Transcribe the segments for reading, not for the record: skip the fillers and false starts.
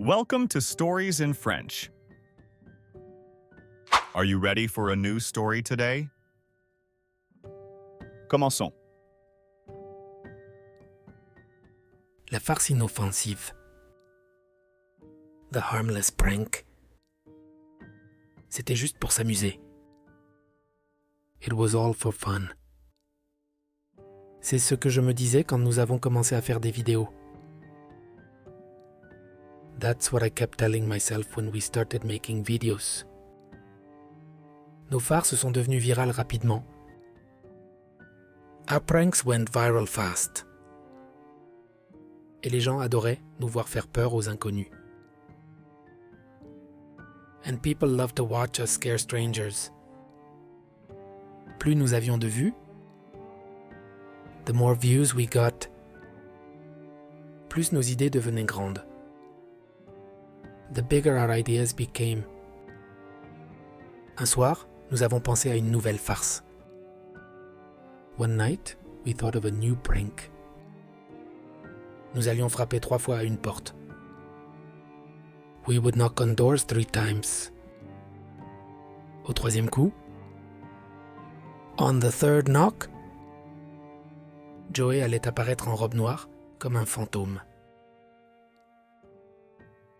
Welcome to Stories in French. Are you ready for a new story today? Commençons. La farce inoffensive. The harmless prank. C'était juste pour s'amuser. It was all for fun. C'est ce que je me disais quand nous avons commencé à faire des vidéos. That's what I kept telling myself when we started making videos. Nos farces sont devenues virales rapidement. Our pranks went viral fast. Et les gens adoraient nous voir faire peur aux inconnus. And people loved to watch us scare strangers. Plus nous avions de vues, the more views we got, plus nos idées devenaient grandes. The bigger our ideas became. Un soir, nous avons pensé à une nouvelle farce. One night, we thought of a new prank. Nous allions frapper 3 fois à une porte. We would knock on doors 3 times. Au 3e coup, on the 3rd knock, Joey allait apparaître en robe noire comme un fantôme.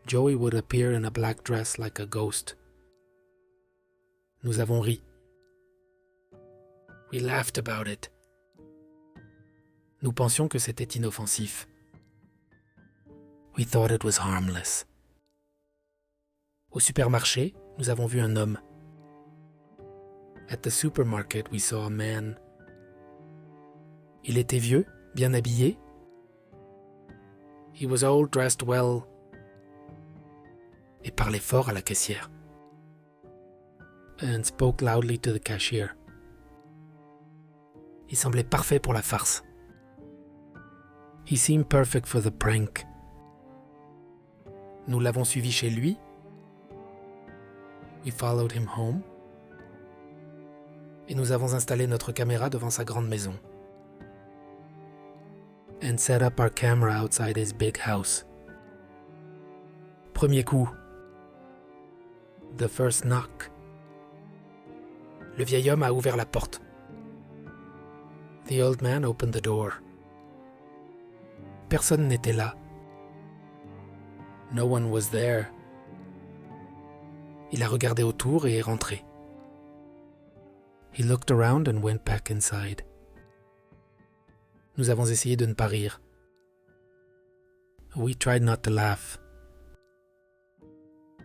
Joey would appear in a black dress like a ghost. Nous avons ri. We laughed about it. Nous pensions que c'était inoffensif. We thought it was harmless. Au supermarché, nous avons vu un homme. At the supermarket, we saw a man. Il était vieux, bien habillé. He was old, dressed well. Et parlait fort à la caissière. And spoke loudly to the cashier. Il semblait parfait pour la farce. He seemed perfect for the prank. Nous l'avons suivi chez lui. We followed him home. Et nous avons installé notre caméra devant sa grande maison. And set up our camera outside his big house. Premier coup. The first knock. Le vieil homme a ouvert la porte. The old man opened the door. Personne n'était là. No one was there. Il a regardé autour et est rentré. He looked around and went back inside. Nous avons essayé de ne pas rire. We tried not to laugh.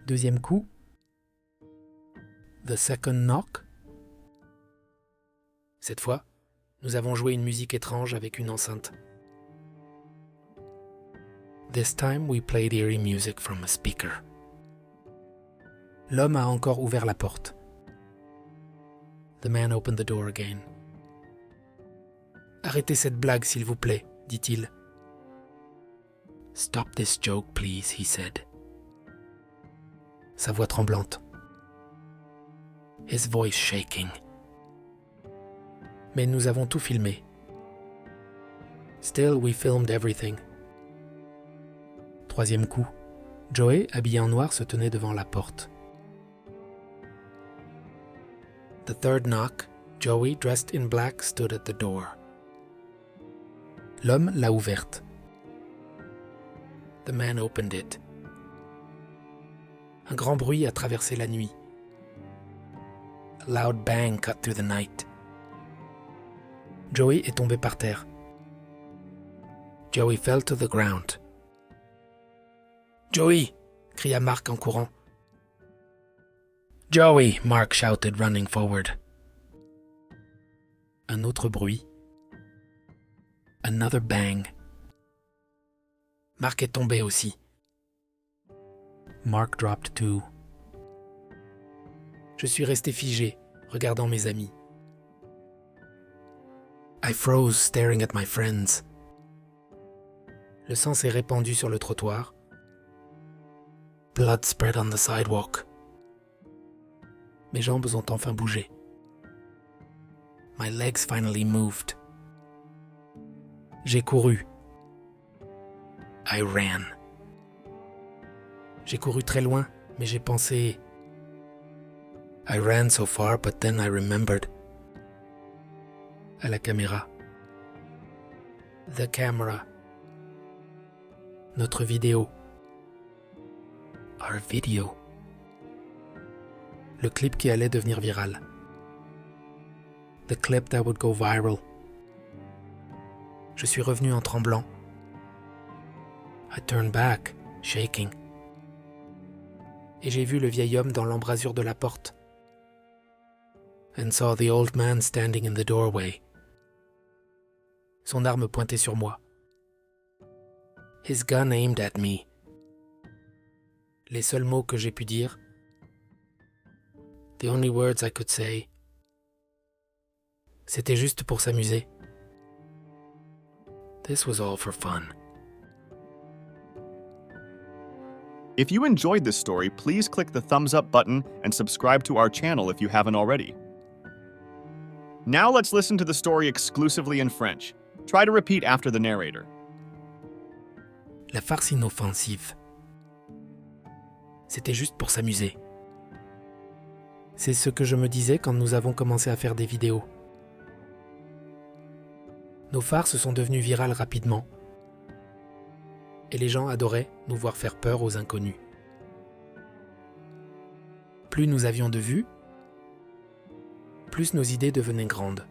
Deuxième coup. The second knock. Cette fois, nous avons joué une musique étrange avec une enceinte. This time we played eerie music from a speaker. L'homme a encore ouvert la porte. The man opened the door again. Arrêtez cette blague, s'il vous plaît, dit-il. Stop this joke, please, he said. Sa voix tremblante. His voice shaking. Mais nous avons tout filmé. Still, we filmed everything. Troisième coup. Joey, habillé en noir, se tenait devant la porte. The third knock. Joey, dressed in black, stood at the door. L'homme l'a ouverte. The man opened it. Un grand bruit a traversé la nuit. A loud bang cut through the night. Joey est tombé par terre. Joey fell to the ground. Joey! Cria Mark en courant. Joey! Mark shouted, running forward. Un autre bruit. Another bang. Mark est tombé aussi. Mark dropped too. Je suis resté figé, regardant mes amis. I froze, staring at my friends. Le sang s'est répandu sur le trottoir. Blood spread on the sidewalk. Mes jambes ont enfin bougé. My legs finally moved. J'ai couru. I ran. J'ai couru très loin, mais j'ai pensé... I ran so far, but then I remembered. À la caméra. The camera. Notre vidéo. Our video. Le clip qui allait devenir viral. The clip that would go viral. Je suis revenu en tremblant. I turned back, shaking. Et j'ai vu le vieil homme dans l'embrasure de la porte. And saw the old man standing in the doorway. Son arme pointée sur moi. His gun aimed at me. Les seuls mots que j'ai pu dire. The only words I could say. C'était juste pour s'amuser. This was all for fun. If you enjoyed this story, please click the thumbs up button and subscribe to our channel if you haven't already. Now let's listen to the story exclusively in French. Try to repeat after the narrator. La farce inoffensive. C'était juste pour s'amuser. C'est ce que je me disais quand nous avons commencé à faire des vidéos. Nos farces sont devenues virales rapidement. Et les gens adoraient nous voir faire peur aux inconnus. Plus nous avions de vues, plus nos idées devenaient grandes.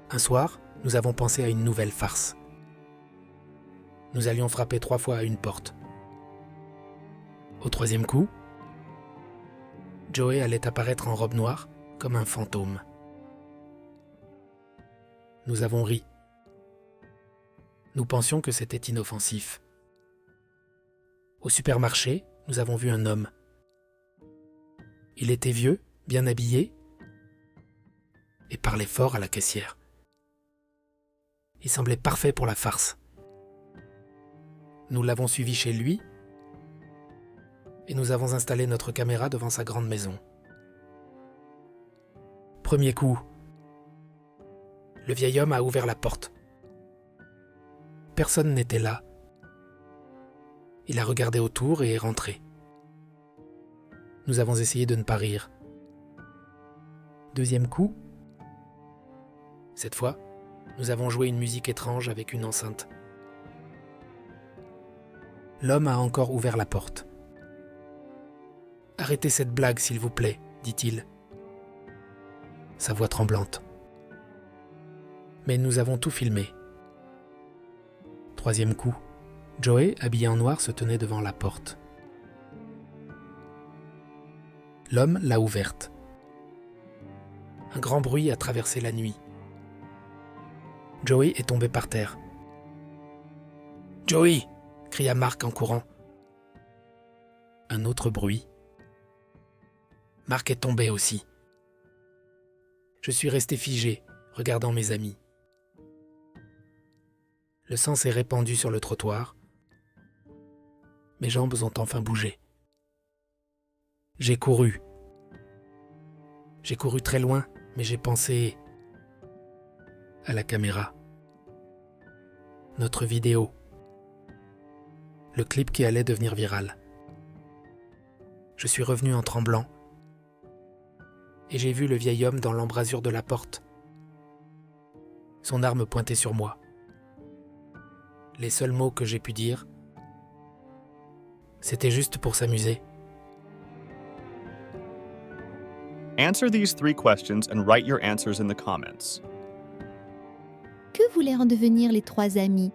Un soir, nous avons pensé à une nouvelle farce. Nous allions frapper 3 fois à une porte. Au 3e coup, Joey allait apparaître en robe noire comme un fantôme. Nous avons ri. Nous pensions que c'était inoffensif. Au supermarché, nous avons vu un homme. Il était vieux, bien habillé, et parlait fort à la caissière. Il semblait parfait pour la farce. Nous l'avons suivi chez lui, et nous avons installé notre caméra devant sa grande maison. Premier coup, le vieil homme a ouvert la porte. Personne n'était là. Il a regardé autour et est rentré. Nous avons essayé de ne pas rire. Deuxième coup, cette fois, nous avons joué une musique étrange avec une enceinte. L'homme a encore ouvert la porte. « Arrêtez cette blague, s'il vous plaît, » dit-il. Sa voix tremblante. Mais nous avons tout filmé. Troisième coup, Joey, habillé en noir, se tenait devant la porte. L'homme l'a ouverte. Un grand bruit a traversé la nuit. Joey est tombé par terre. « Joey !» cria Marc en courant. Un autre bruit. Marc est tombé aussi. Je suis resté figé, regardant mes amis. Le sang s'est répandu sur le trottoir. Mes jambes ont enfin bougé. J'ai couru. J'ai couru très loin, mais j'ai pensé à la caméra. Notre vidéo. Le clip qui allait devenir viral. Je suis revenu en tremblant. Et j'ai vu le vieil homme dans l'embrasure de la porte. Son arme pointée sur moi. Les seuls mots que j'ai pu dire, c'était juste pour s'amuser. Answer these 3 questions and write your answers in the comments. Que voulaient en devenir les 3 amis?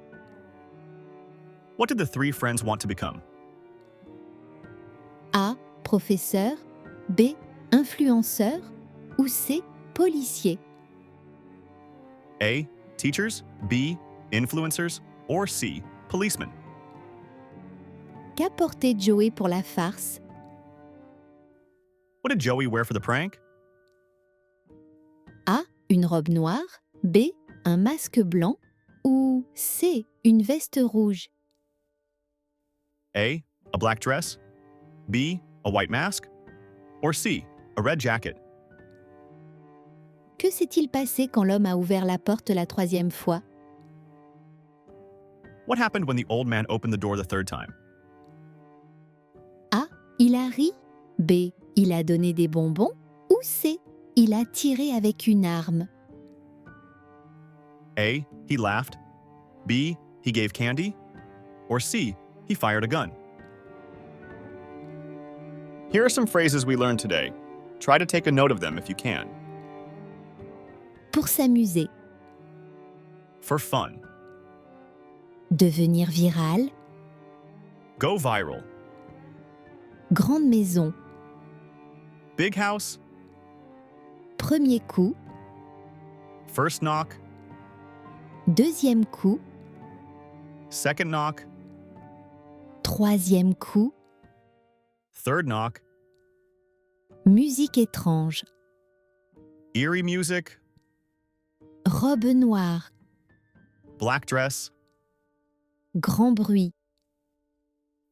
What did the 3 friends want to become? A. Professeur. B. Influenceur. Ou C. Policier. A. Teachers. B. Influencers. Or C. Policemen. Qu'apportait Joey pour la farce? What did Joey wear for the prank? A. Une robe noire. B. Un masque blanc. Ou C. Une veste rouge. A. A black dress. B. A white mask. Or C. A red jacket. Que s'est-il passé quand l'homme a ouvert la porte la 3e fois? What happened when the old man opened the door the 3rd time? Il a ri. B. Il a donné des bonbons. Ou C. Il a tiré avec une arme. A. He laughed. B. He gave candy. Or C. He fired a gun. Here are some phrases we learned today. Try to take a note of them if you can. Pour s'amuser. For fun. Devenir viral. Go viral. Grande maison. Big house. Premier coup. First knock. Deuxième coup. Second knock. Troisième coup. Third knock. Musique étrange. Eerie music. Robe noire. Black dress. Grand bruit.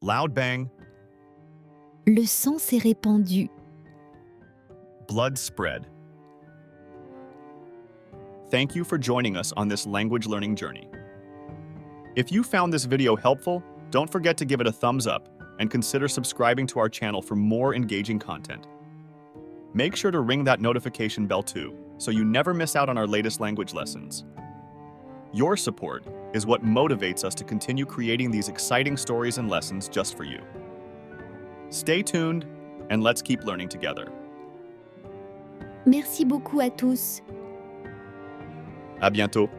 Loud bang. Le sang s'est répandu. Blood spread. Thank you for joining us on this language learning journey. If you found this video helpful, don't forget to give it a thumbs up and consider subscribing to our channel for more engaging content. Make sure to ring that notification bell too, so you never miss out on our latest language lessons. Your support is what motivates us to continue creating these exciting stories and lessons just for you. Stay tuned, and let's keep learning together. Merci beaucoup à tous. À bientôt.